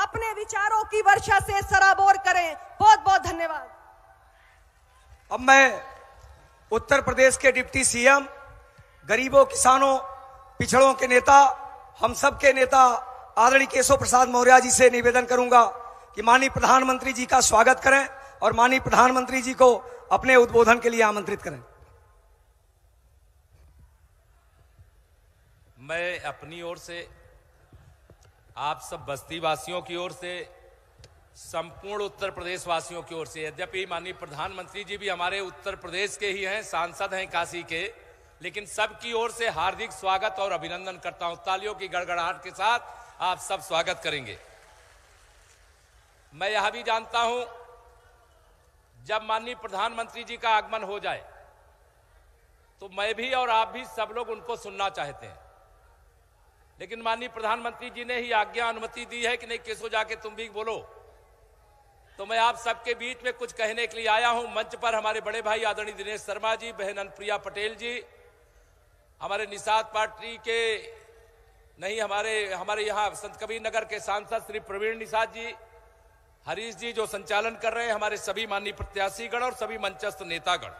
अपने विचारों की वर्षा से सराबोर करें। बहुत बहुत धन्यवाद। अब मैं उत्तर प्रदेश के डिप्टी सीएम, गरीबों, किसानों, पिछड़ों के नेता, हम सब के नेता आदरणीय केशव प्रसाद मौर्य जी से निवेदन करूंगा कि माननीय प्रधानमंत्री जी का स्वागत करें और माननीय प्रधानमंत्री जी को अपने उद्बोधन के लिए आमंत्रित करें। मैं अपनी ओर से, आप सब बस्ती वासियों की ओर से, संपूर्ण उत्तर प्रदेश वासियों की ओर से, यद्यपि माननीय प्रधानमंत्री जी भी हमारे उत्तर प्रदेश के ही हैं, सांसद हैं काशी के, लेकिन सबकी ओर से हार्दिक स्वागत और अभिनंदन करता हूं। तालियों की गड़गड़ाहट के साथ आप सब स्वागत करेंगे। मैं यह भी जानता हूं, जब माननीय प्रधानमंत्री जी का आगमन हो जाए तो मैं भी और आप भी सब लोग उनको सुनना चाहते हैं, लेकिन माननीय प्रधानमंत्री जी ने ही आज्ञा, अनुमति दी है कि नहीं केशव जाके तुम भी बोलो। तो मैं आप सबके बीच में कुछ कहने के लिए आया हूं। मंच पर हमारे बड़े भाई आदरणीय दिनेश शर्मा जी, बहन अनुप्रिया पटेल जी, हमारे निषाद पार्टी के नहीं, हमारे यहाँ संत कबीर नगर के सांसद श्री प्रवीण निषाद जी, हरीश जी जो संचालन कर रहे हैं, हमारे सभी माननीय प्रत्याशीगण और सभी मंचस्थ नेतागण,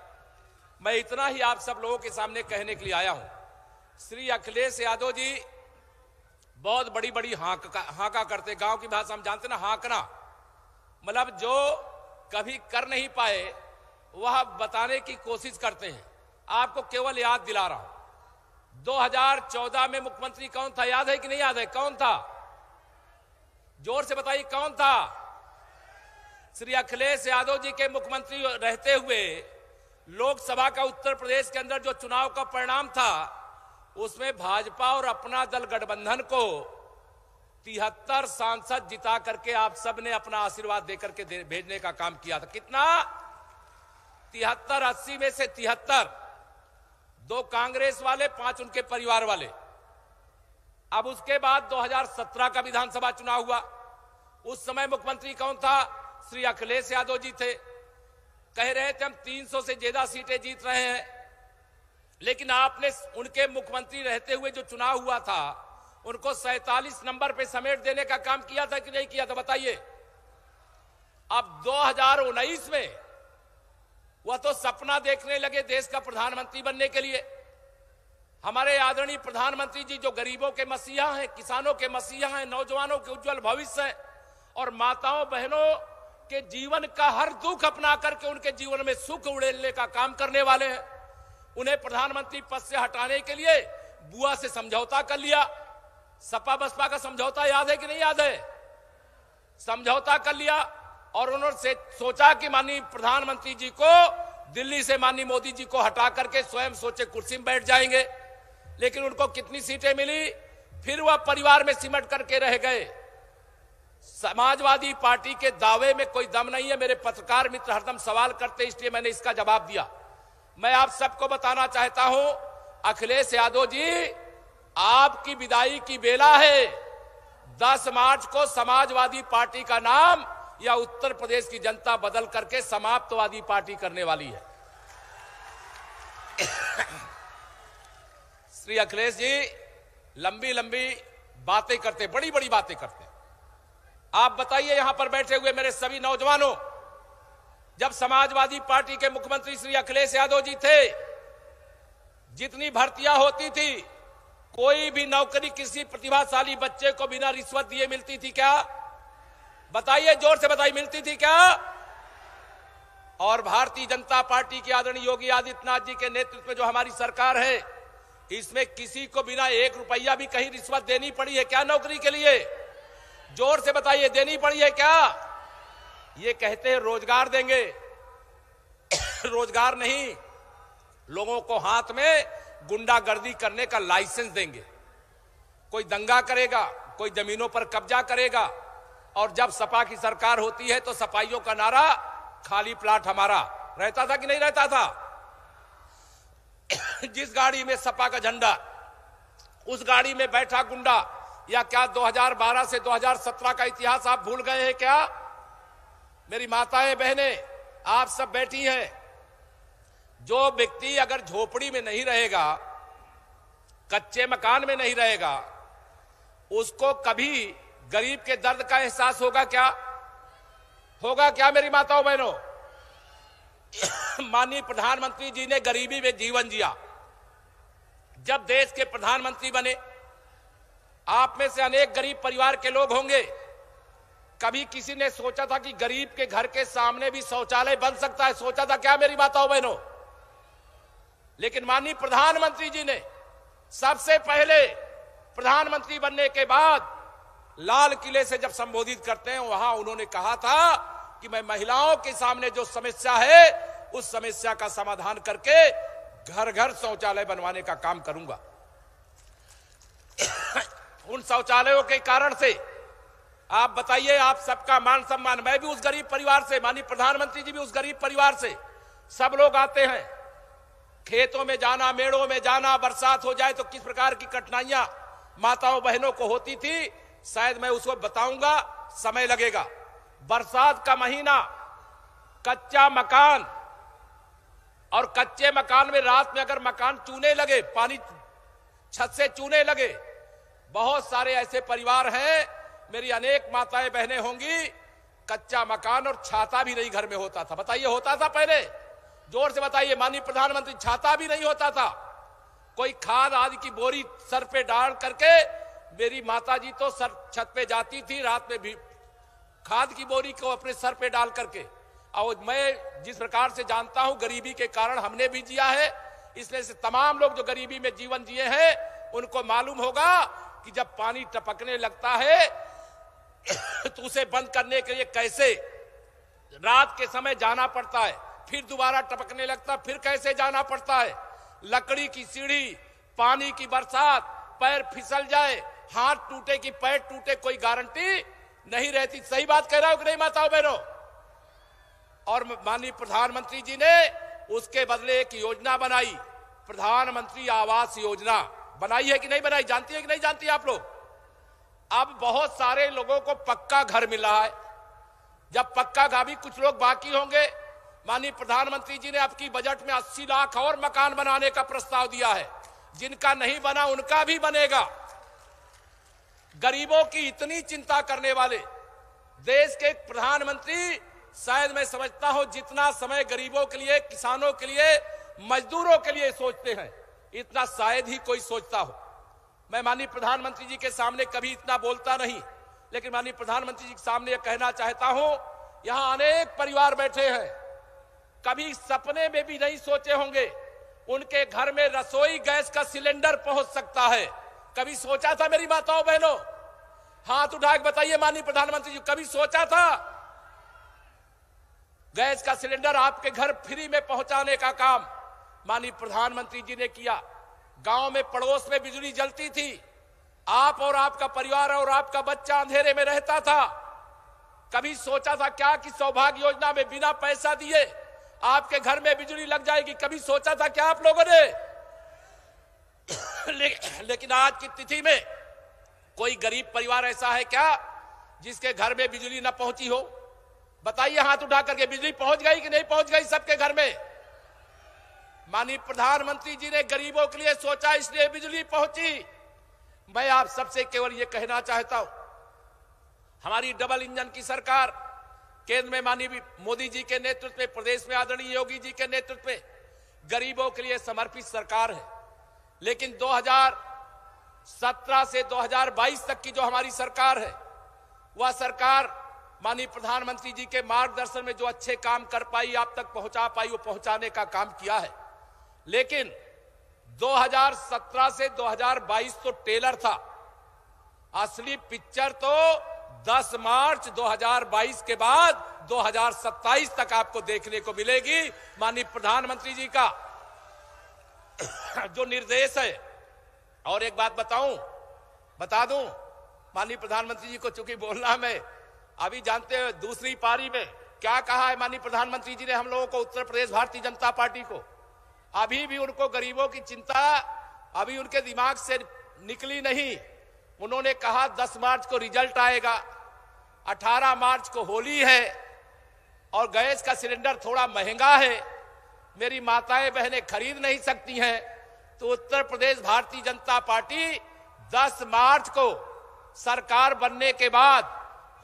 मैं इतना ही आप सब लोगों के सामने कहने के लिए आया हूं। श्री अखिलेश यादव जी बहुत बड़ी बड़ी हाका करते, गांव की भाषा हम जानते ना, हाकना, मतलब जो कभी कर नहीं पाए वह बताने की कोशिश करते हैं। आपको केवल याद दिला रहा हूं, 2014 में मुख्यमंत्री कौन था, याद है कि नहीं याद है? कौन था? जोर से बताइए, कौन था? श्री अखिलेश यादव जी के मुख्यमंत्री रहते हुए लोकसभा का उत्तर प्रदेश के अंदर जो चुनाव का परिणाम था, उसमें भाजपा और अपना दल गठबंधन को 73 सांसद जिता करके आप सब ने अपना आशीर्वाद देकर के भेजने का काम किया था। कितना? 73, 80 में से 73, 2 कांग्रेस वाले, 5 उनके परिवार वाले। अब उसके बाद 2017 का विधानसभा चुनाव हुआ, उस समय मुख्यमंत्री कौन था? श्री अखिलेश यादव जी थे। कह रहे थे हम 300 से ज्यादा सीटें जीत रहे हैं, लेकिन आपने उनके मुख्यमंत्री रहते हुए जो चुनाव हुआ था उनको 47 नंबर पे समेट देने का काम किया था कि नहीं किया था, बताइए। अब 2019 में वह तो सपना देखने लगे देश का प्रधानमंत्री बनने के लिए। हमारे आदरणीय प्रधानमंत्री जी जो गरीबों के मसीहा हैं, किसानों के मसीहा हैं, नौजवानों के उज्जवल भविष्य हैं और माताओं बहनों के जीवन का हर दुख अपना करके उनके जीवन में सुख उड़ेलने का काम करने वाले हैं, उन्हें प्रधानमंत्री पद से हटाने के लिए बुआ से समझौता कर लिया। सपा बसपा का समझौता याद है कि नहीं याद है? समझौता कर लिया और उन्होंने सोचा कि माननीय प्रधानमंत्री जी को दिल्ली से माननीय मोदी जी को हटा करके स्वयं सोचे कुर्सी में बैठ जाएंगे, लेकिन उनको कितनी सीटें मिली? फिर वह परिवार में सिमट करके रह गए। समाजवादी पार्टी के दावे में कोई दम नहीं है। मेरे पत्रकार मित्र हरदम सवाल करते, इसलिए मैंने इसका जवाब दिया। मैं आप सबको बताना चाहता हूं, अखिलेश यादव जी, आपकी विदाई की बेला है। 10 मार्च को समाजवादी पार्टी का नाम या उत्तर प्रदेश की जनता बदल करके समाप्तवादी पार्टी करने वाली है। श्री अखिलेश जी लंबी लंबी बातें करते, बड़ी बड़ी बातें करते। आप बताइए यहां पर बैठे हुए मेरे सभी नौजवानों, जब समाजवादी पार्टी के मुख्यमंत्री श्री अखिलेश यादव जी थे, जितनी भर्तियां होती थी, कोई भी नौकरी किसी प्रतिभाशाली बच्चे को बिना रिश्वत दिए मिलती थी क्या? बताइए, जोर से बताइए, मिलती थी क्या? और भारतीय जनता पार्टी के आदरणीय योगी आदित्यनाथ जी के नेतृत्व में जो हमारी सरकार है, इसमें किसी को बिना 1 रुपया भी कहीं रिश्वत देनी पड़ी है क्या नौकरी के लिए? जोर से बताइए, देनी पड़ी है क्या? ये कहते हैं रोजगार देंगे, रोजगार नहीं, लोगों को हाथ में गुंडागर्दी करने का लाइसेंस देंगे। कोई दंगा करेगा, कोई जमीनों पर कब्जा करेगा, और जब सपा की सरकार होती है तो सपाइयों का नारा खाली प्लाट हमारा रहता था कि नहीं रहता था? जिस गाड़ी में सपा का झंडा, उस गाड़ी में बैठा गुंडा। या क्या 2012 से 2017 का इतिहास आप भूल गए हैं क्या? मेरी माताएं बहनें आप सब बैठी हैं, जो व्यक्ति अगर झोपड़ी में नहीं रहेगा, कच्चे मकान में नहीं रहेगा, उसको कभी गरीब के दर्द का एहसास होगा क्या? होगा क्या मेरी माताओं बहनों? माननीय प्रधानमंत्री जी ने गरीबी में जीवन जिया। जब देश के प्रधानमंत्री बने, आप में से अनेक गरीब परिवार के लोग होंगे। कभी किसी ने सोचा था कि गरीब के घर के सामने भी शौचालय बन सकता है? सोचा था क्या मेरी माताओं बहनों? लेकिन माननीय प्रधानमंत्री जी ने सबसे पहले प्रधानमंत्री बनने के बाद लाल किले से जब संबोधित करते हैं, वहां उन्होंने कहा था कि मैं महिलाओं के सामने जो समस्या है उस समस्या का समाधान करके घर घर शौचालय बनवाने का काम करूंगा। उन शौचालयों के कारण से आप बताइए, आप सबका मान सम्मान, मैं भी उस गरीब परिवार से, माननीय प्रधानमंत्री जी भी उस गरीब परिवार से, सब लोग आते हैं। खेतों में जाना, मेड़ों में जाना, बरसात हो जाए तो किस प्रकार की कठिनाइयां माताओं बहनों को होती थी, शायद मैं उसको बताऊंगा, समय लगेगा। बरसात का महीना, कच्चा मकान, और कच्चे मकान में रात में अगर मकान चूने लगे, पानी छत से चूने लगे, बहुत सारे ऐसे परिवार हैं, मेरी अनेक माताएं बहनें होंगी, कच्चा मकान और छाता भी नहीं घर में होता था। बताइए, होता था पहले? जोर से बताइए माननीय प्रधानमंत्री, छाता भी नहीं होता था। कोई खाद आदि की बोरी सर पे डाल करके मेरी माता जी तो सर छत पे जाती थी रात में भी, खाद की बोरी को अपने सर पे डाल करके। और मैं जिस प्रकार से जानता हूं, गरीबी के कारण हमने भी जिया है, इसलिए से तमाम लोग जो गरीबी में जीवन जिए हैं उनको मालूम होगा कि जब पानी टपकने लगता है तो उसे बंद करने के लिए कैसे रात के समय जाना पड़ता है, फिर दोबारा टपकने लगता, फिर कैसे जाना पड़ता है। लकड़ी की सीढ़ी, पानी की बरसात, पैर फिसल जाए, हाथ टूटे कि पैर टूटे, कोई गारंटी नहीं रहती। सही बात कह रहा हूं कि नहीं माताओं बहनों? और माननीय प्रधानमंत्री जी ने उसके बदले एक योजना बनाई, प्रधानमंत्री आवास योजना। बनाई है कि नहीं बनाई? जानती है कि नहीं जानती आप लोग? अब बहुत सारे लोगों को पक्का घर मिला है। जब पक्का घर भी कुछ लोग बाकी होंगे, माननीय प्रधानमंत्री जी ने आपकी बजट में 80 लाख और मकान बनाने का प्रस्ताव दिया है। जिनका नहीं बना उनका भी बनेगा। गरीबों की इतनी चिंता करने वाले देश के प्रधानमंत्री, शायद मैं समझता हूं जितना समय गरीबों के लिए, किसानों के लिए, मजदूरों के लिए सोचते हैं, इतना शायद ही कोई सोचता हो। मैं माननीय प्रधानमंत्री जी के सामने कभी इतना बोलता नहीं, लेकिन माननीय प्रधानमंत्री जी के सामने यह कहना चाहता हूं, यहां अनेक परिवार बैठे हैं, कभी सपने में भी नहीं सोचे होंगे उनके घर में रसोई गैस का सिलेंडर पहुंच सकता है। कभी सोचा था मेरी माताओं बहनों? हाथ उठा के बताइए माननीय प्रधानमंत्री जी, कभी सोचा था गैस का सिलेंडर आपके घर फ्री में पहुंचाने का काम माननीय प्रधानमंत्री जी ने किया। गांव में पड़ोस में बिजली जलती थी, आप और आपका परिवार और आपका बच्चा अंधेरे में रहता था। कभी सोचा था क्या कि सौभाग्य योजना में बिना पैसा दिए आपके घर में बिजली लग जाएगी? कभी सोचा था क्या आप लोगों ने? लेकिन आज की तिथि में कोई गरीब परिवार ऐसा है क्या जिसके घर में बिजली न पहुंची हो? बताइए हाथ उठा करके, बिजली पहुंच गई कि नहीं पहुंच गई सबके घर में? माननीय प्रधानमंत्री जी ने गरीबों के लिए सोचा, इसलिए बिजली पहुंची। मैं आप सबसे केवल यह कहना चाहता हूं, हमारी डबल इंजन की सरकार, केंद्र में माननीय मोदी जी के नेतृत्व में, प्रदेश में आदरणीय योगी जी के नेतृत्व में गरीबों के लिए समर्पित सरकार है। लेकिन 2017 से 2022 तक की जो हमारी सरकार है, वह सरकार माननीय प्रधानमंत्री जी के मार्गदर्शन में जो अच्छे काम कर पाई, आप तक पहुंचा पाई, वो पहुंचाने का काम किया है। लेकिन 2017 से 2022 तो टेलर था, असली पिक्चर तो 10 मार्च 2022 के बाद 2027 तक आपको देखने को मिलेगी। माननीय प्रधानमंत्री जी का जो निर्देश है। और एक बात बता दूं, माननीय प्रधानमंत्री जी को चूंकि बोलना में अभी जानते हो, दूसरी पारी में क्या कहा है माननीय प्रधानमंत्री जी ने हम लोगों को, उत्तर प्रदेश भारतीय जनता पार्टी को, अभी भी उनको गरीबों की चिंता अभी उनके दिमाग से निकली नहीं। उन्होंने कहा 10 मार्च को रिजल्ट आएगा, 18 मार्च को होली है और गैस का सिलेंडर थोड़ा महंगा है, मेरी माताएं बहनें खरीद नहीं सकती हैं, तो उत्तर प्रदेश भारतीय जनता पार्टी 10 मार्च को सरकार बनने के बाद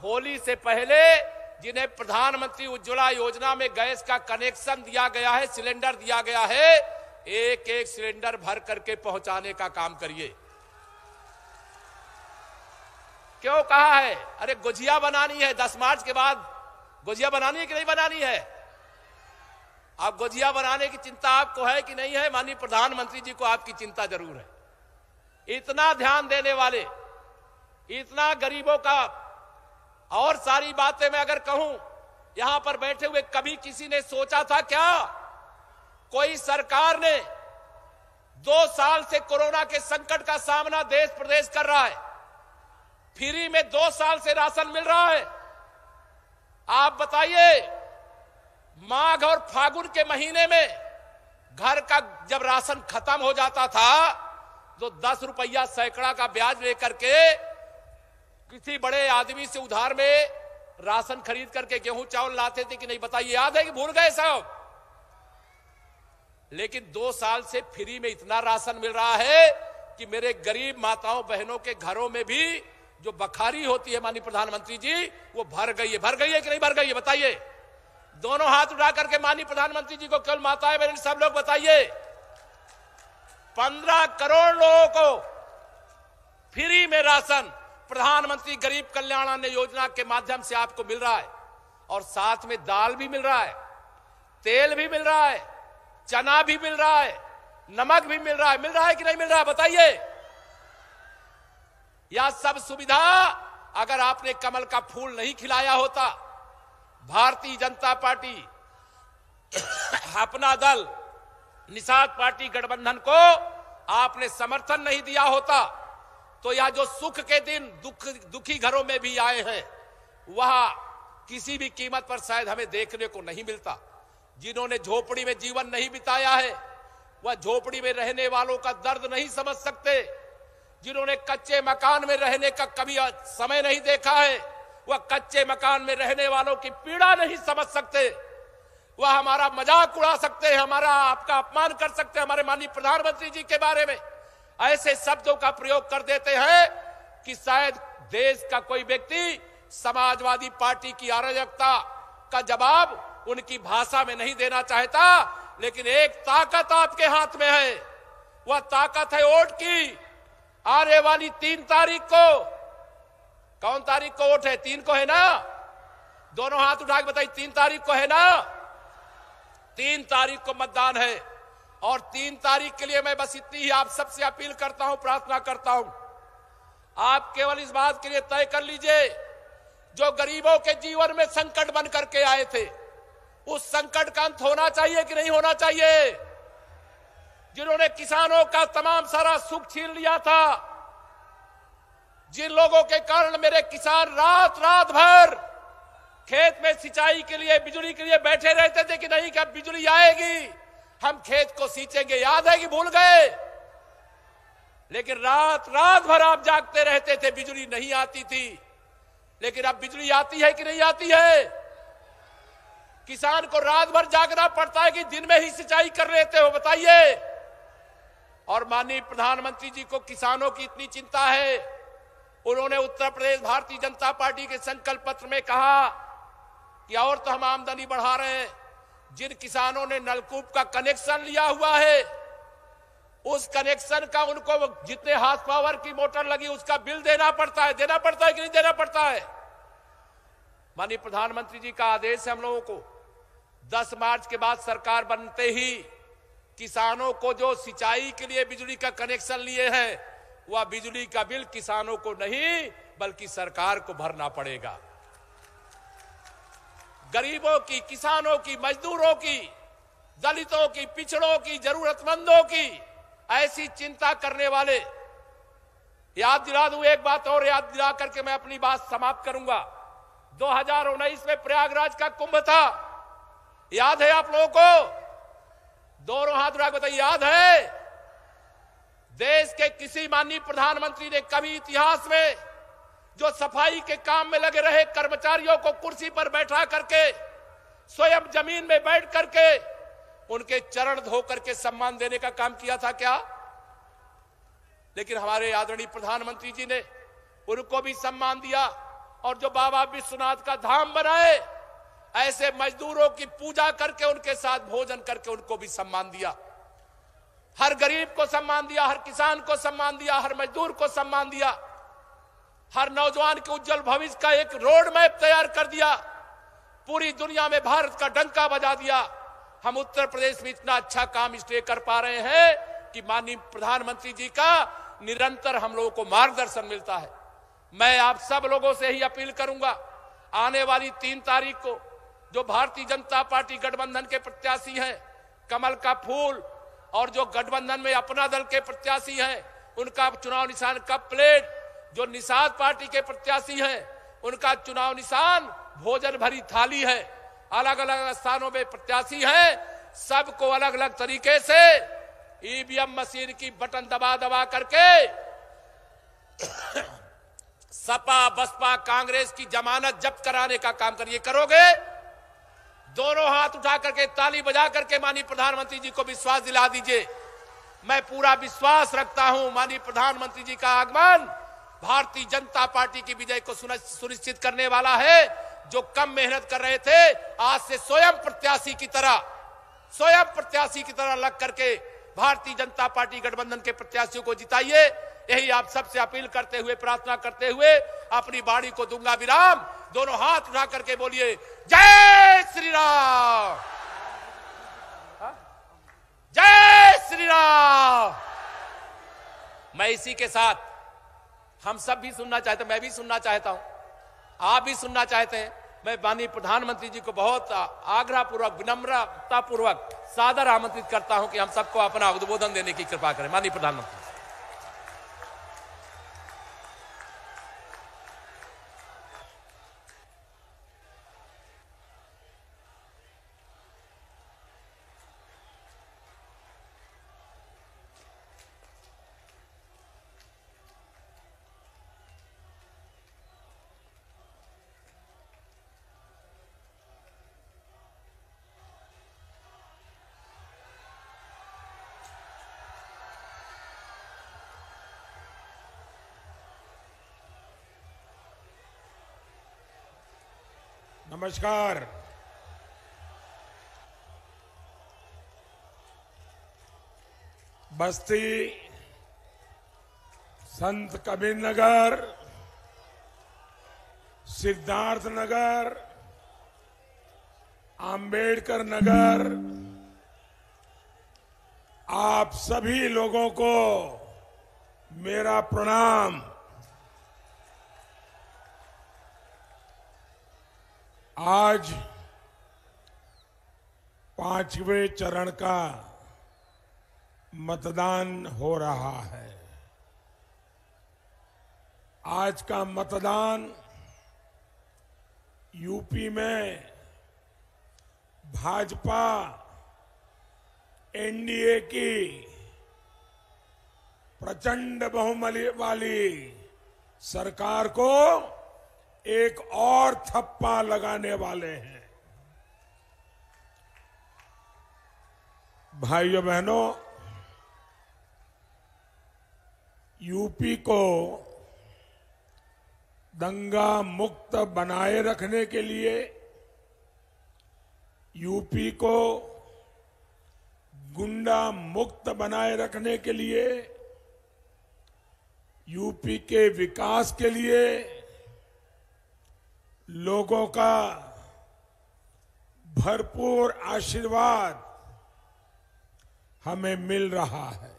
होली से पहले जिन्हें प्रधानमंत्री उज्ज्वला योजना में गैस का कनेक्शन दिया गया है, सिलेंडर दिया गया है, एक एक सिलेंडर भर करके पहुंचाने का काम करिए। क्यों कहा है? अरे गुजिया बनानी है 10 मार्च के बाद, गुजिया बनानी है कि नहीं बनानी है? आप गुजिया बनाने की चिंता आपको है कि नहीं है? माननीय प्रधानमंत्री जी को आपकी चिंता जरूर है। इतना ध्यान देने वाले, इतना गरीबों का, और सारी बातें मैं अगर कहूं यहां पर बैठे हुए, कभी किसी ने सोचा था क्या कोई सरकार ने 2 साल से कोरोना के संकट का सामना देश प्रदेश कर रहा है, फ्री में 2 साल से राशन मिल रहा है। आप बताइए, माघ और फागुन के महीने में घर का जब राशन खत्म हो जाता था तो 10 रुपया सैकड़ा का ब्याज लेकर के किसी बड़े आदमी से उधार में राशन खरीद करके गेहूं चावल लाते थे कि नहीं? बताइए, याद है कि भूल गए सब? लेकिन 2 साल से फ्री में इतना राशन मिल रहा है कि मेरे गरीब माताओं बहनों के घरों में भी जो बखारी होती है माननीय प्रधानमंत्री जी, वो भर गई है। भर गई है कि नहीं भर गई है? बताइए। दोनों हाथ उठा करके माननीय प्रधानमंत्री जी को केवल माताएं बहन सब लोग बताइए। 15 करोड़ लोगों को फ्री में राशन प्रधानमंत्री गरीब कल्याण अन्न योजना के माध्यम से आपको मिल रहा है, और साथ में दाल भी मिल रहा है, तेल भी मिल रहा है, चना भी मिल रहा है, नमक भी मिल रहा है। मिल रहा है कि नहीं मिल रहा है? बताइए। यह सब सुविधा अगर आपने कमल का फूल नहीं खिलाया होता, भारतीय जनता पार्टी, अपना दल, निषाद पार्टी गठबंधन को आपने समर्थन नहीं दिया होता, तो यह जो सुख के दिन दुखी घरों में भी आए हैं, वह किसी भी कीमत पर शायद हमें देखने को नहीं मिलता। जिन्होंने झोपड़ी में जीवन नहीं बिताया है, वह झोपड़ी में रहने वालों का दर्द नहीं समझ सकते। जिन्होंने कच्चे मकान में रहने का कभी समय नहीं देखा है, वह कच्चे मकान में रहने वालों की पीड़ा नहीं समझ सकते। वह हमारा मजाक उड़ा सकते हैं, हमारा आपका अपमान कर सकते हैं, हमारे माननीय प्रधानमंत्री जी के बारे में ऐसे शब्दों का प्रयोग कर देते हैं कि शायद देश का कोई व्यक्ति समाजवादी पार्टी की अराजकता का जवाब उनकी भाषा में नहीं देना चाहता। लेकिन एक ताकत आपके हाथ में है, वह ताकत है वोट की। आने वाली 3 तारीख को, कौन तारीख को वोट है? 3 को है ना? दोनों हाथ उठा के बताइए, 3 तारीख को है ना? 3 तारीख को मतदान है, और 3 तारीख के लिए मैं बस इतनी ही आप सबसे अपील करता हूं, प्रार्थना करता हूं। आप केवल इस बात के लिए तय कर लीजिए, जो गरीबों के जीवन में संकट बन करके आए थे, उस संकट का अंत होना चाहिए कि नहीं होना चाहिए? जिन्होंने किसानों का तमाम सारा सुख छीन लिया था, जिन लोगों के कारण मेरे किसान रात रात भर खेत में सिंचाई के लिए, बिजली के लिए बैठे रहते थे कि नहीं कि अब बिजली आएगी, हम खेत को सींचेंगे। याद है कि भूल गए? लेकिन रात रात भर आप जागते रहते थे, बिजली नहीं आती थी। लेकिन अब बिजली आती है कि नहीं आती है? किसान को रात भर जागना पड़ता है कि दिन में ही सिंचाई कर लेते हो? बताइए। और माननीय प्रधानमंत्री जी को किसानों की इतनी चिंता है, उन्होंने उत्तर प्रदेश भारतीय जनता पार्टी के संकल्प पत्र में कहा कि और तो हम आमदनी बढ़ा रहे हैं, जिन किसानों ने नलकूप का कनेक्शन लिया हुआ है, उस कनेक्शन का उनको जितने हार्स पावर की मोटर लगी उसका बिल देना पड़ता है। देना पड़ता है कि नहीं देना पड़ता है? माननीय प्रधानमंत्री जी का आदेश है हम लोगों को, 10 मार्च के बाद सरकार बनते ही किसानों को जो सिंचाई के लिए बिजली का कनेक्शन लिए हैं, वह बिजली का बिल किसानों को नहीं बल्कि सरकार को भरना पड़ेगा। गरीबों की, किसानों की, मजदूरों की, दलितों की, पिछड़ों की, जरूरतमंदों की ऐसी चिंता करने वाले, याद दिला दूं एक बात और, याद दिला करके मैं अपनी बात समाप्त करूंगा। 2019 में प्रयागराज का कुंभ था, याद है आप लोगों को? दोनों हाथ उठा के बताइए, याद है? देश के किसी माननीय प्रधानमंत्री ने कभी इतिहास में जो सफाई के काम में लगे रहे कर्मचारियों को कुर्सी पर बैठा करके, स्वयं जमीन में बैठ करके उनके चरण धो करके सम्मान देने का काम किया था क्या? लेकिन हमारे आदरणीय प्रधानमंत्री जी ने उनको भी सम्मान दिया। और जो बाबा विश्वनाथ का धाम बनाए, ऐसे मजदूरों की पूजा करके उनके साथ भोजन करके उनको भी सम्मान दिया। हर गरीब को सम्मान दिया, हर किसान को सम्मान दिया, हर मजदूर को सम्मान दिया, हर नौजवान के उज्जवल भविष्य का एक रोड मैप तैयार कर दिया। पूरी दुनिया में भारत का डंका बजा दिया। हम उत्तर प्रदेश में इतना अच्छा काम इसलिए कर पा रहे हैं कि माननीय प्रधानमंत्री जी का निरंतर हम लोगों को मार्गदर्शन मिलता है। मैं आप सब लोगों से ही अपील करूंगा, आने वाली 3 तारीख को जो भारतीय जनता पार्टी गठबंधन के प्रत्याशी हैं, कमल का फूल, और जो गठबंधन में अपना दल के प्रत्याशी हैं, उनका चुनाव निशान कप प्लेट, जो निषाद पार्टी के प्रत्याशी हैं, उनका चुनाव निशान भोजन भरी थाली है। अलग अलग स्थानों में प्रत्याशी हैं, सबको अलग अलग तरीके से ईवीएम मशीन की बटन दबा दबा करके सपा बसपा कांग्रेस की जमानत जब्त कराने का काम करिए। करोगे? दोनों हाथ उठा करके ताली बजा करके माननीय प्रधानमंत्री जी को विश्वास दिला दीजिए। मैं पूरा विश्वास रखता हूं माननीय प्रधानमंत्री जी का आगमन भारतीय जनता पार्टी की विजय को सुनिश्चित करने वाला है। जो कम मेहनत कर रहे थे, आज से स्वयं प्रत्याशी की तरह लग करके भारतीय जनता पार्टी गठबंधन के प्रत्याशियों को जिताइए। यही आप सबसे अपील करते हुए, प्रार्थना करते हुए अपनी बाड़ी को दूंगा विराम। दोनों हाथ उठा करके बोलिए जय श्री राम, जय श्री राम। मैं इसी के साथ हम सब भी सुनना चाहते हैं, मैं भी सुनना चाहता हूं, आप भी सुनना चाहते हैं। मैं माननीय प्रधानमंत्री जी को बहुत आग्रहपूर्वक, विनम्रतापूर्वक सादर आमंत्रित करता हूं कि हम सबको अपना उद्बोधन देने की कृपा करें। माननीय प्रधानमंत्री। नमस्कार। बस्ती, संत कबीर नगर, सिद्धार्थ नगर, अंबेडकर नगर, आप सभी लोगों को मेरा प्रणाम। आज 5वें चरण का मतदान हो रहा है। आज का मतदान यूपी में भाजपा एनडीए की प्रचंड बहुमत वाली सरकार को एक और थप्पा लगाने वाले हैं। भाइयों बहनों, यूपी को दंगा मुक्त बनाए रखने के लिए, यूपी को गुंडा मुक्त बनाए रखने के लिए, यूपी के विकास के लिए लोगों का भरपूर आशीर्वाद हमें मिल रहा है।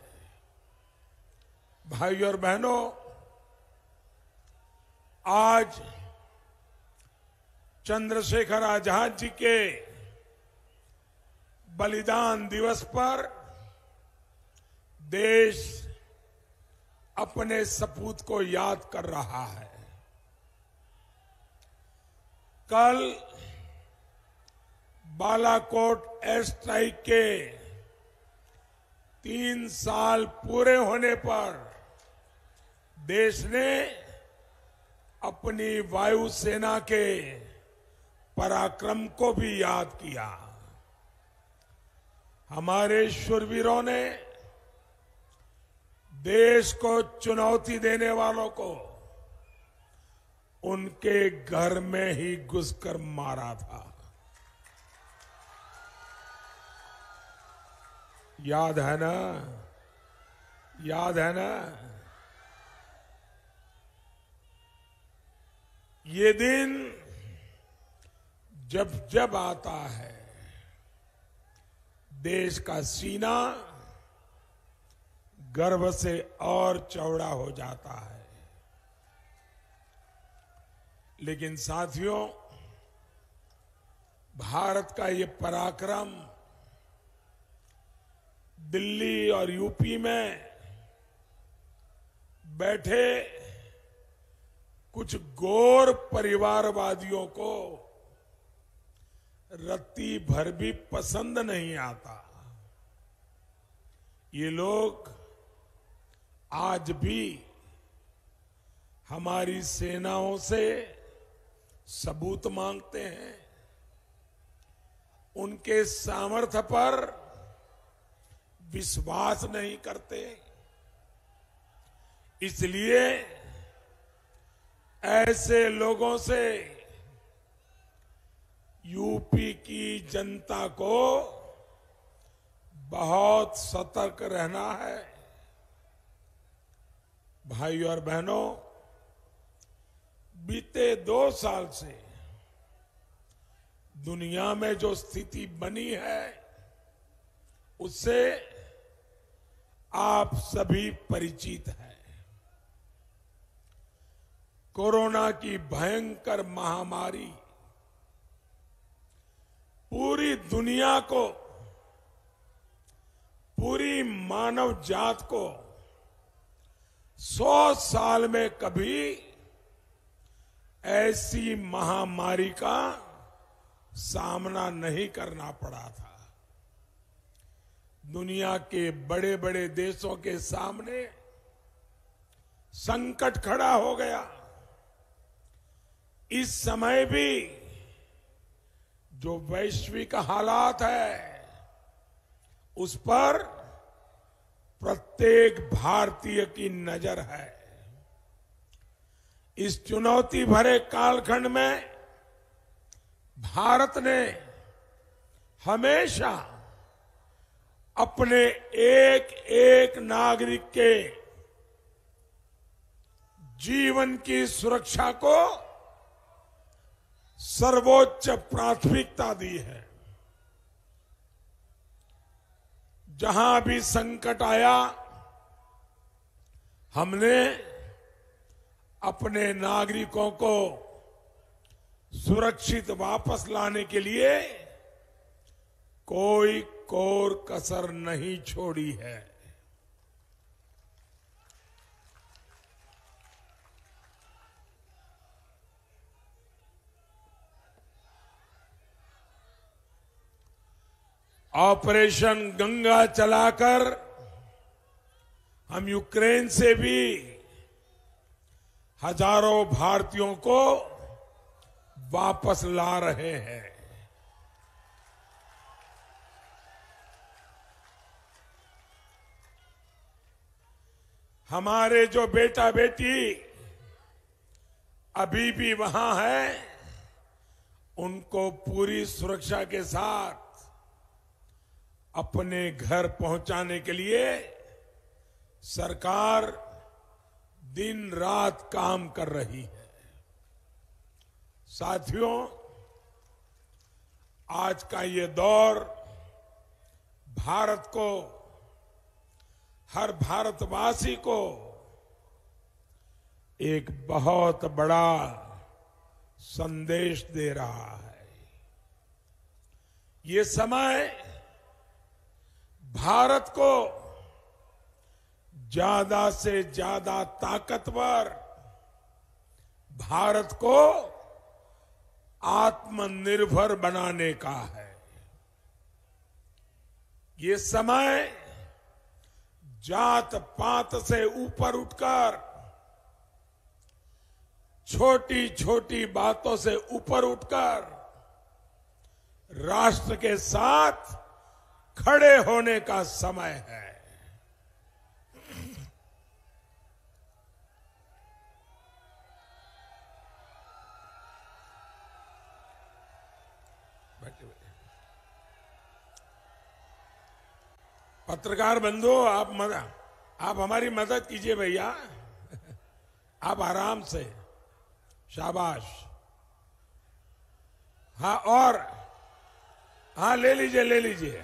भाइयों और बहनों, आज चंद्रशेखर आजाद जी के बलिदान दिवस पर देश अपने सपूत को याद कर रहा है। कल बालाकोट एयर स्ट्राइक के 3 साल पूरे होने पर देश ने अपनी वायुसेना के पराक्रम को भी याद किया। हमारे शूरवीरों ने देश को चुनौती देने वालों को उनके घर में ही घुसकर मारा था। याद है ना? याद है ना? ये दिन जब जब आता है, देश का सीना गर्व से और चौड़ा हो जाता है। लेकिन साथियों, भारत का ये पराक्रम दिल्ली और यूपी में बैठे कुछ गोर परिवारवादियों को रत्ती भर भी पसंद नहीं आता। ये लोग आज भी हमारी सेनाओं से सबूत मांगते हैं, उनके सामर्थ्य पर विश्वास नहीं करते। इसलिए ऐसे लोगों से यूपी की जनता को बहुत सतर्क रहना है। भाइयों और बहनों, बीते 2 साल से दुनिया में जो स्थिति बनी है उससे आप सभी परिचित हैं। कोरोना की भयंकर महामारी पूरी दुनिया को, पूरी मानव जात को 100 साल में कभी ऐसी महामारी का सामना नहीं करना पड़ा था। दुनिया के बड़े बड़े देशों के सामने संकट खड़ा हो गया। इस समय भी जो वैश्विक हालात है उस पर प्रत्येक भारतीय की नजर है। इस चुनौती भरे कालखंड में भारत ने हमेशा अपने एक एक नागरिक के जीवन की सुरक्षा को सर्वोच्च प्राथमिकता दी है। जहां भी संकट आया, हमने अपने नागरिकों को सुरक्षित वापस लाने के लिए कोई कोर कसर नहीं छोड़ी है। ऑपरेशन गंगा चलाकर हम यूक्रेन से भी हजारों भारतीयों को वापस ला रहे हैं। हमारे जो बेटा बेटी अभी भी वहां हैं, उनको पूरी सुरक्षा के साथ अपने घर पहुंचाने के लिए सरकार दिन रात काम कर रही है। साथियों, आज का ये दौर भारत को, हर भारतवासी को एक बहुत बड़ा संदेश दे रहा है। ये समय भारत को ज्यादा से ज्यादा ताकतवर, भारत को आत्मनिर्भर बनाने का है। ये समय जात पात से ऊपर उठकर, छोटी छोटी बातों से ऊपर उठकर राष्ट्र के साथ खड़े होने का समय है। पत्रकार बंधु, आप हमारी मदद कीजिए भैया। आप आराम से, शाबाश। हाँ, और हाँ, ले लीजिए, ले लीजिए।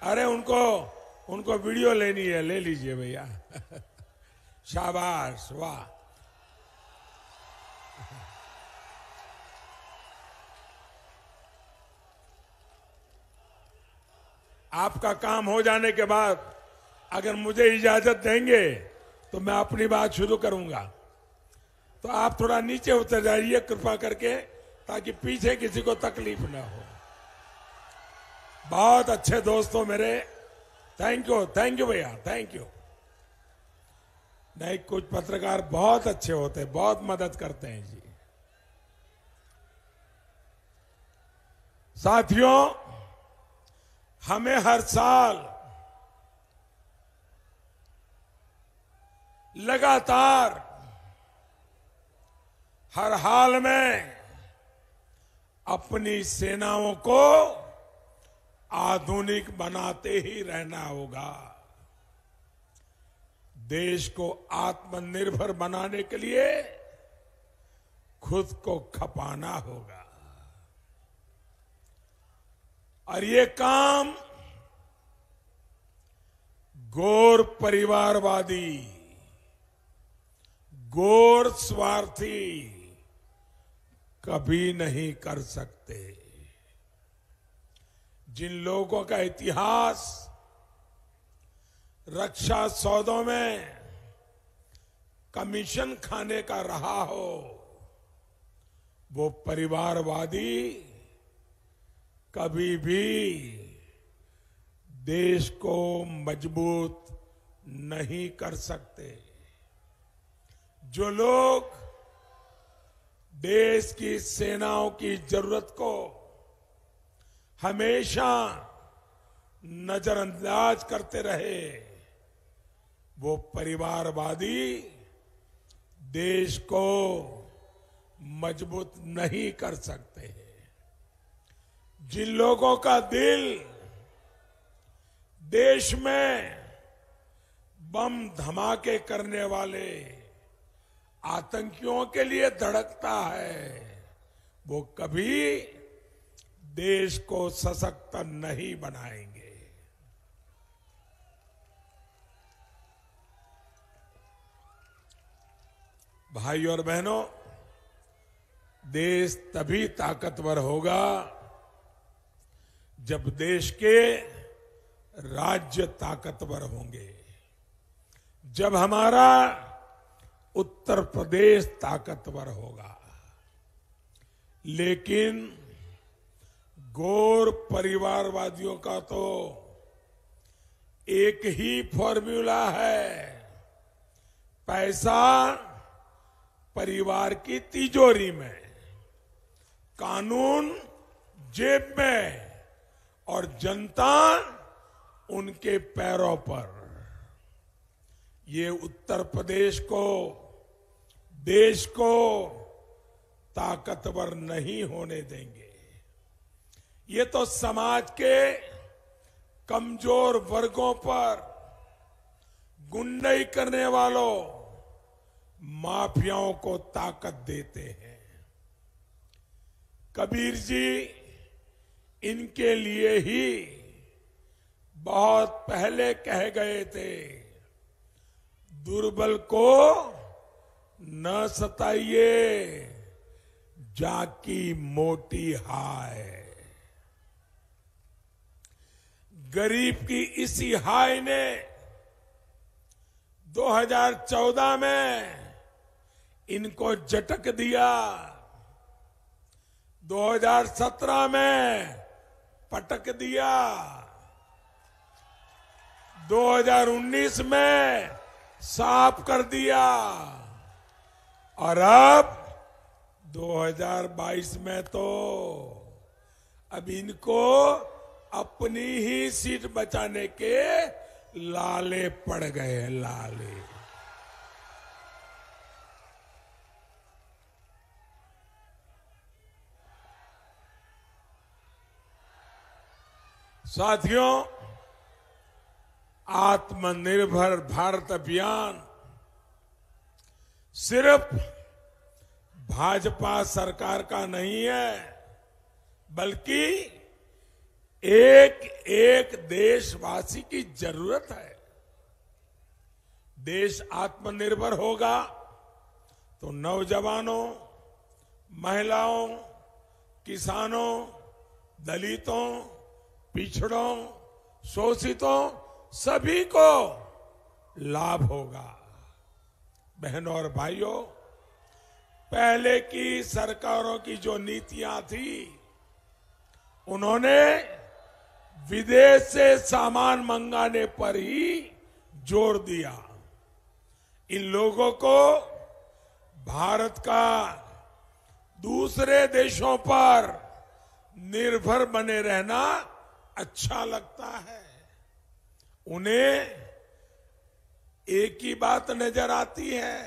अरे उनको वीडियो लेनी है, ले लीजिए भैया। शाबाश, वाह। आपका काम हो जाने के बाद अगर मुझे इजाजत देंगे तो मैं अपनी बात शुरू करूंगा। तो आप थोड़ा नीचे उतर जाइए कृपा करके, ताकि पीछे किसी को तकलीफ ना हो। बहुत अच्छे दोस्तों मेरे, थैंक यू भैया, थैंक यू। नहीं, कुछ पत्रकार बहुत अच्छे होते हैं, बहुत मदद करते हैं जी। साथियों, हमें हर साल लगातार हर हाल में अपनी सेनाओं को आधुनिक बनाते ही रहना होगा। देश को आत्मनिर्भर बनाने के लिए खुद को खपाना होगा। और ये काम गैर परिवारवादी, गैर स्वार्थी कभी नहीं कर सकते। जिन लोगों का इतिहास रक्षा सौदों में कमीशन खाने का रहा हो, वो परिवारवादी कभी भी देश को मजबूत नहीं कर सकते। जो लोग देश की सेनाओं की जरूरत को हमेशा नजरअंदाज करते रहे, वो परिवारवादी देश को मजबूत नहीं कर सकते। जिन लोगों का दिल देश में बम धमाके करने वाले आतंकियों के लिए धड़कता है, वो कभी देश को सशक्त नहीं बनाएंगे। भाई और बहनों, देश तभी ताकतवर होगा जब देश के राज्य ताकतवर होंगे, जब हमारा उत्तर प्रदेश ताकतवर होगा। लेकिन गैर परिवारवादियों का तो एक ही फॉर्मूला है, पैसा परिवार की तिजोरी में, कानून जेब में और जनता उनके पैरों पर। ये उत्तर प्रदेश को, देश को ताकतवर नहीं होने देंगे। ये तो समाज के कमजोर वर्गों पर गुंडाई करने वालों, माफियाओं को ताकत देते हैं। कबीर जी इनके लिए ही बहुत पहले कह गए थे, दुर्बल को न सताइए, जाकी मोटी हाय। गरीब की इसी हाय ने 2014 में इनको झटक दिया, 2017 में पटक दिया, 2019 में साफ कर दिया, और अब 2022 में तो अब इनको अपनी ही सीट बचाने के लाले पड़ गए, लाले। साथियों, आत्मनिर्भर भारत अभियान सिर्फ भाजपा सरकार का नहीं है, बल्कि एक एक देशवासी की जरूरत है। देश आत्मनिर्भर होगा तो नौजवानों, महिलाओं, किसानों, दलितों, पिछड़ों, शोषितों सभी को लाभ होगा। बहनों और भाइयों, पहले की सरकारों की जो नीतियां थी, उन्होंने विदेश से सामान मंगाने पर ही जोर दिया। इन लोगों को भारत का दूसरे देशों पर निर्भर बने रहना अच्छा लगता है। उन्हें एक ही बात नजर आती है,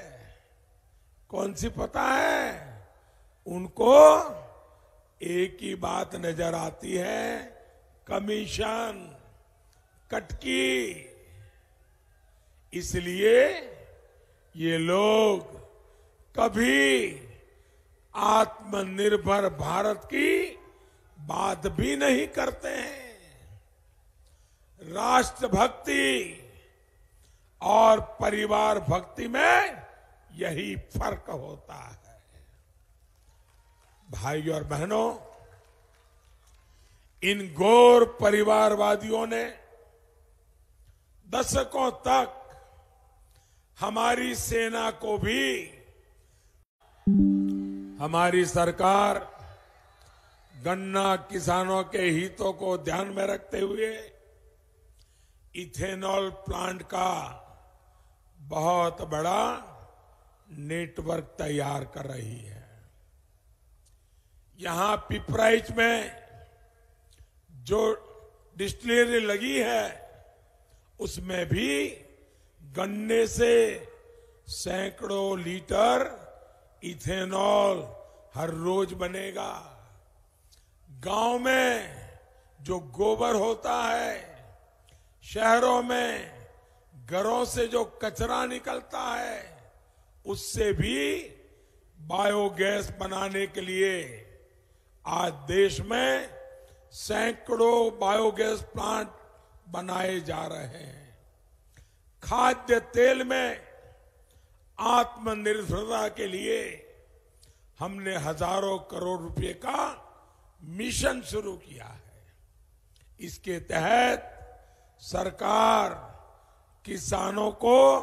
कौन सी पता है? उनको एक ही बात नजर आती है, कमीशन, कटकी। इसलिए ये लोग कभी आत्मनिर्भर भारत की बात भी नहीं करते हैं। राष्ट्रभक्ति और परिवार भक्ति में यही फर्क होता है। भाइयों और बहनों, इन घोर परिवारवादियों ने दशकों तक हमारी सेना को भी, हमारी सरकार गन्ना किसानों के हितों को ध्यान में रखते हुए इथेनॉल प्लांट का बहुत बड़ा नेटवर्क तैयार कर रही है। यहां पिपराइच में जो डिस्टिलरी लगी है, उसमें भी गन्ने से सैकड़ों लीटर इथेनॉल हर रोज बनेगा। गांव में जो गोबर होता है, शहरों में घरों से जो कचरा निकलता है, उससे भी बायोगैस बनाने के लिए आज देश में सैकड़ों बायोगैस प्लांट बनाए जा रहे हैं। खाद्य तेल में आत्मनिर्भरता के लिए हमने हजारों करोड़ रुपए का मिशन शुरू किया है। इसके तहत सरकार किसानों को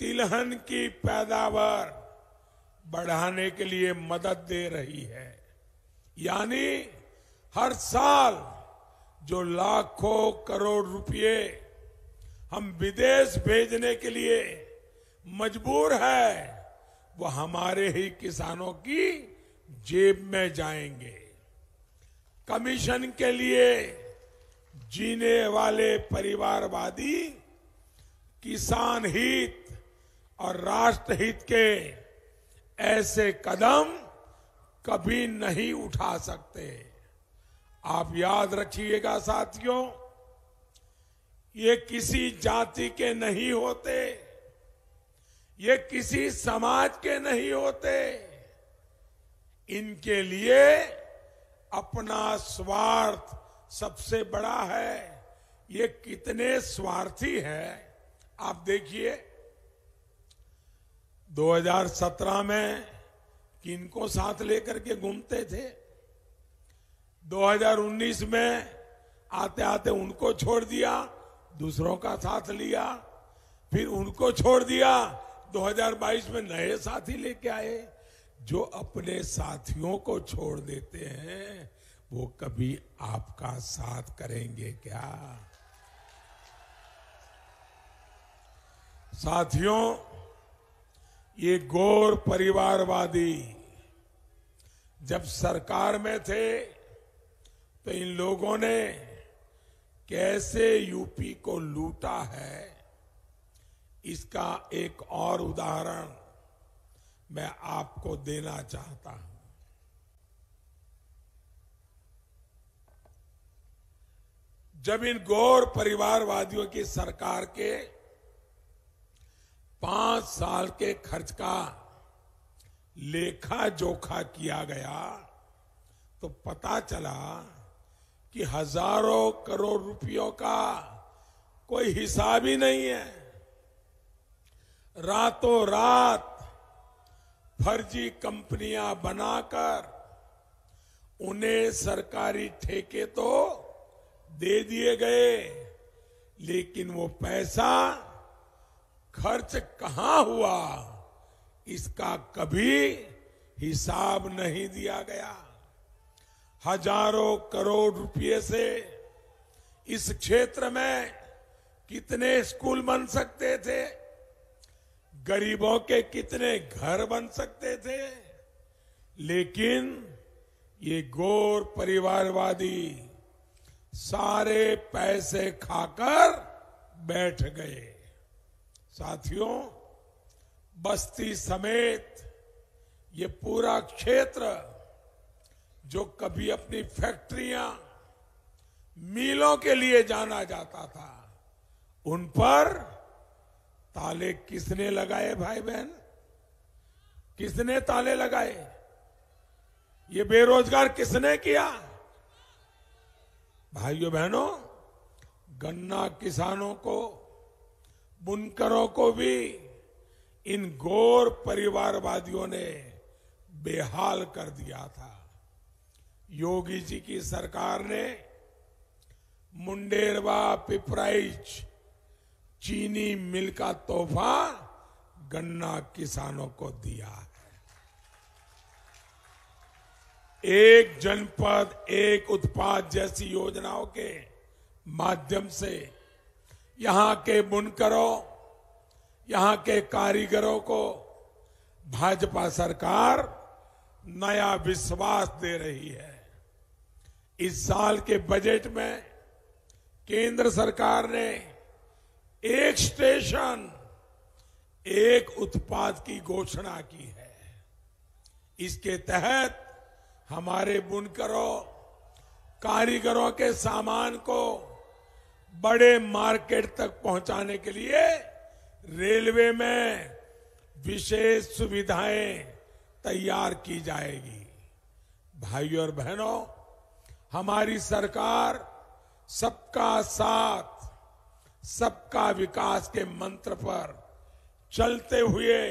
तिलहन की पैदावार बढ़ाने के लिए मदद दे रही है। यानी हर साल जो लाखों करोड़ रुपए हम विदेश भेजने के लिए मजबूर है, वो हमारे ही किसानों की जेब में जाएंगे। कमीशन के लिए जीने वाले परिवारवादी किसान हित और राष्ट्र हित के ऐसे कदम कभी नहीं उठा सकते। आप याद रखिएगा साथियों, ये किसी जाति के नहीं होते, ये किसी समाज के नहीं होते। इनके लिए अपना स्वार्थ सबसे बड़ा है। ये कितने स्वार्थी हैं, आप देखिए। 2017 में किनको साथ लेकर के घूमते थे, 2019 में आते आते उनको छोड़ दिया, दूसरों का साथ लिया, फिर उनको छोड़ दिया, 2022 में नए साथी लेके आए। जो अपने साथियों को छोड़ देते हैं, वो कभी आपका साथ करेंगे क्या? साथियों, ये घोर परिवारवादी जब सरकार में थे तो इन लोगों ने कैसे यूपी को लूटा है, इसका एक और उदाहरण मैं आपको देना चाहता हूं। जब इन गौर परिवारवादियों की सरकार के 5 साल के खर्च का लेखा जोखा किया गया तो पता चला कि हजारों करोड़ रुपयों का कोई हिसाब ही नहीं है। रातों रात फर्जी कंपनियां बनाकर उन्हें सरकारी ठेके तो दे दिए गए, लेकिन वो पैसा खर्च कहां हुआ इसका कभी हिसाब नहीं दिया गया। हजारों करोड़ रुपए से इस क्षेत्र में कितने स्कूल बन सकते थे, गरीबों के कितने घर बन सकते थे, लेकिन ये गौर परिवारवादी सारे पैसे खाकर बैठ गए। साथियों, बस्ती समेत ये पूरा क्षेत्र जो कभी अपनी फैक्ट्रियां, मिलों के लिए जाना जाता था, उन पर ताले किसने लगाए भाई बहन? किसने ताले लगाए? ये बेरोजगार किसने किया? भाइयों बहनों, गन्ना किसानों को, बुनकरों को भी इन गौर परिवारवादियों ने बेहाल कर दिया था। योगी जी की सरकार ने मुंडेरवा पिपराइच चीनी मिल का तोहफा गन्ना किसानों को दिया है। एक जनपद एक उत्पाद जैसी योजनाओं के माध्यम से यहां के बुनकरों, यहां के कारीगरों को भाजपा सरकार नया विश्वास दे रही है। इस साल के बजट में केंद्र सरकार ने एक स्टेशन एक उत्पाद की घोषणा की है। इसके तहत हमारे बुनकरों, कारीगरों के सामान को बड़े मार्केट तक पहुंचाने के लिए रेलवे में विशेष सुविधाएं तैयार की जाएगी। भाइयों और बहनों, हमारी सरकार सबका साथ, सबका विकास के मंत्र पर चलते हुए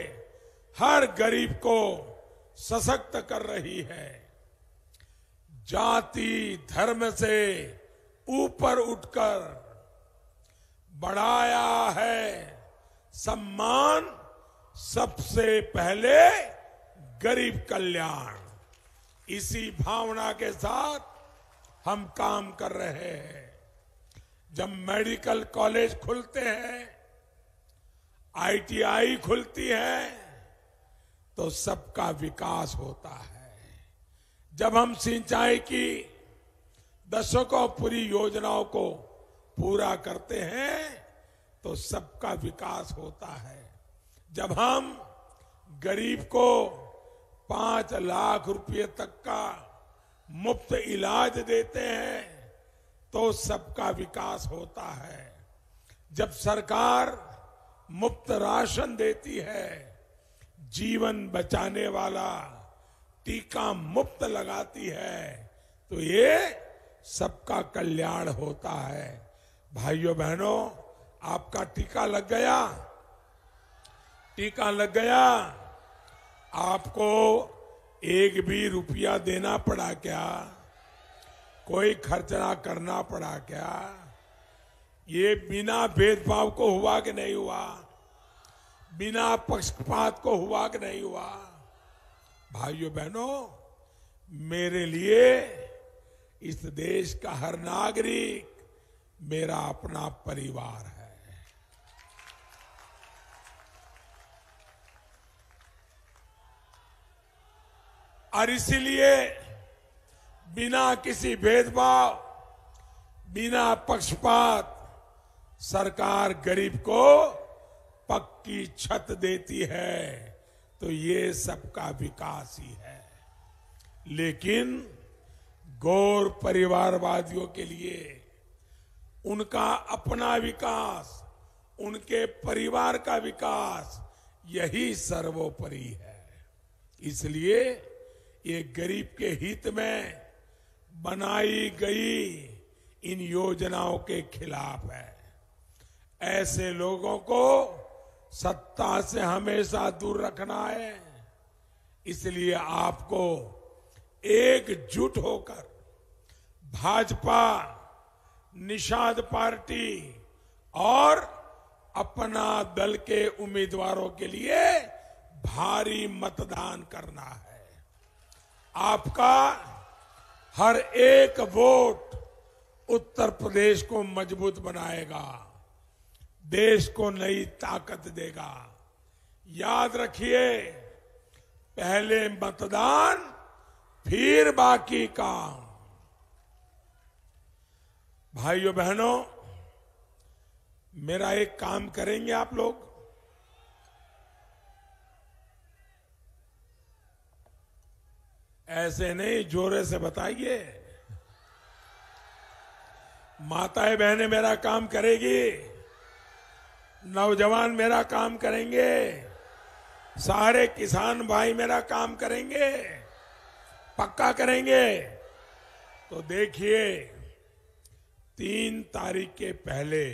हर गरीब को सशक्त कर रही है। जाति धर्म से ऊपर उठकर बढ़ाया है सम्मान, सबसे पहले गरीब कल्याण। इसी भावना के साथ हम काम कर रहे हैं। जब मेडिकल कॉलेज खुलते हैं, ITI खुलती है, तो सबका विकास होता है। जब हम सिंचाई की दशकों पूरी योजनाओं को पूरा करते हैं तो सबका विकास होता है। जब हम गरीब को 5 लाख रुपए तक का मुफ्त इलाज देते हैं तो सबका विकास होता है। जब सरकार मुफ्त राशन देती है, जीवन बचाने वाला टीका मुफ्त लगाती है, तो ये सबका कल्याण होता है। भाइयों बहनों, आपका टीका लग गया? टीका लग गया? आपको एक भी रुपया देना पड़ा क्या? कोई खर्चना करना पड़ा क्या? ये बिना भेदभाव को हुआ कि नहीं हुआ? बिना पक्षपात को हुआ कि नहीं हुआ? भाइयों बहनों, मेरे लिए इस देश का हर नागरिक मेरा अपना परिवार है। और इसीलिए बिना किसी भेदभाव, बिना पक्षपात सरकार गरीब को पक्की छत देती है, तो ये सबका विकास ही है। लेकिन गौर परिवारवादियों के लिए उनका अपना विकास, उनके परिवार का विकास, यही सर्वोपरि है। इसलिए ये गरीब के हित में बनाई गई इन योजनाओं के खिलाफ है। ऐसे लोगों को सत्ता से हमेशा दूर रखना है। इसलिए आपको एकजुट होकर भाजपा, निषाद पार्टी और अपना दल के उम्मीदवारों के लिए भारी मतदान करना है। आपका हर एक वोट उत्तर प्रदेश को मजबूत बनाएगा, देश को नई ताकत देगा। याद रखिए, पहले मतदान फिर बाकी काम। भाइयों बहनों, मेरा एक काम करेंगे आप लोग। ऐसे नहीं, जोरे से बताइए। माताएं बहनें मेरा काम करेगी, नौजवान मेरा काम करेंगे, सारे किसान भाई मेरा काम करेंगे, पक्का करेंगे। तो देखिए, 3 तारीख के पहले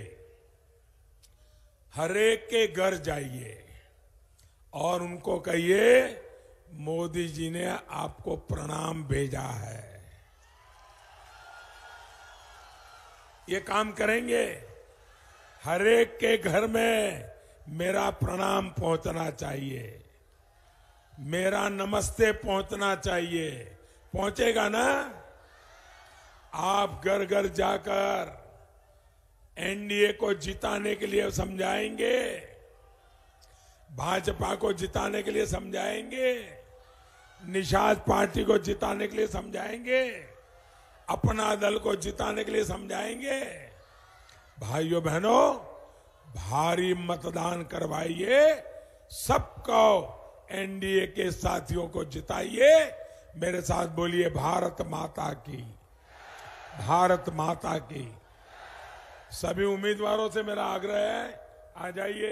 हरेक के घर जाइए और उनको कहिए मोदी जी ने आपको प्रणाम भेजा है। ये काम करेंगे। हरेक के घर में मेरा प्रणाम पहुंचना चाहिए, मेरा नमस्ते पहुंचना चाहिए। पहुंचेगा ना? आप घर घर जाकर एनडीए को जिताने के लिए समझाएंगे, भाजपा को जिताने के लिए समझाएंगे, निषाद पार्टी को जिताने के लिए समझाएंगे, अपना दल को जिताने के लिए समझाएंगे। भाइयों बहनों, भारी मतदान करवाइए, सबको एनडीए के साथियों को जिताइए। मेरे साथ बोलिए, भारत माता की, भारत माता की। सभी उम्मीदवारों से मेरा आग्रह है, आ जाइए।